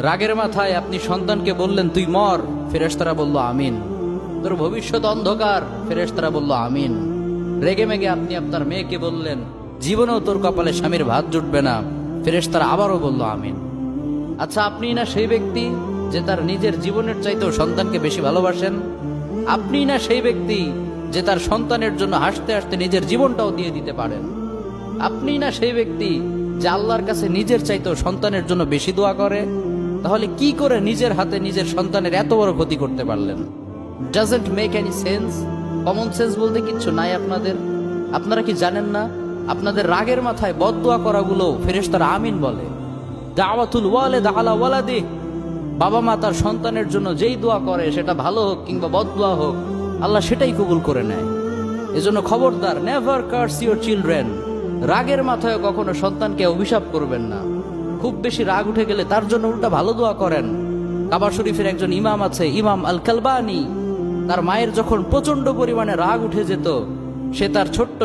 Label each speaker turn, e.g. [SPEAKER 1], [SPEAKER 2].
[SPEAKER 1] রাগের মাথায় আপনি সন্তানকে বললেন তুই মর, ফেরেশতারা বলল আমিন। তোর ভবিষ্যৎ অন্ধকার, ফেরেশতারা বলল আমিন। রেগে মেগে আপনি আপনার মেয়েকে বললেন জীবনেও তোর কপালে স্বামীর ভাত জুটবে না, ফেরেশতারা আবারও বলল আমিন। আচ্ছা, আপনি না সেই ব্যক্তি যে তার নিজের জীবনের চাইতেও সন্তানকে বেশি ভালোবাসেন? আপনি না সেই ব্যক্তি যে তার সন্তানের জন্য হাসতে হাসতে নিজের জীবনটাও দিয়ে দিতে পারেন? আপনি না সেই ব্যক্তি যে আল্লাহর কাছে নিজের চাইতেও সন্তানের জন্য বেশি দোয়া করে? তাহলে কি করে নিজের হাতে নিজের সন্তানের এত বড় ক্ষতি করতে পারলেন? Doesn't make any sense. Common sense বলতে কিচ্ছু নাই আপনাদের। আপনারা কি জানেন না আপনাদের রাগের মাথায় বদদোয়া করাগুলো ফেরেশতারা আমিন বলে? দাওয়াতুল ওয়ালিদ আলা ওয়ালাদি, বাবা মা তার সন্তানের জন্য যেই দোয়া করে সেটা ভালো হোক কিংবা বদদোয়া হোক, আল্লাহ সেটাই কবুল করে নেয়। এজন্য খবরদার, নেভার কার্স ইউর চিলড্রেন। রাগের মাথায় কখনো সন্তানকে অভিশাপ করবেন না। খুব বেশি রাগ উঠে গেলে তার জন্য উল্টা ভালো দোয়া করেন। কাবা শরীফের একজন ইমাম আছে, ইমাম আল কালবানি। তার মায়ের যখন প্রচন্ড পরিমাণে রাগ উঠে যেত, সে তার ছোট্ট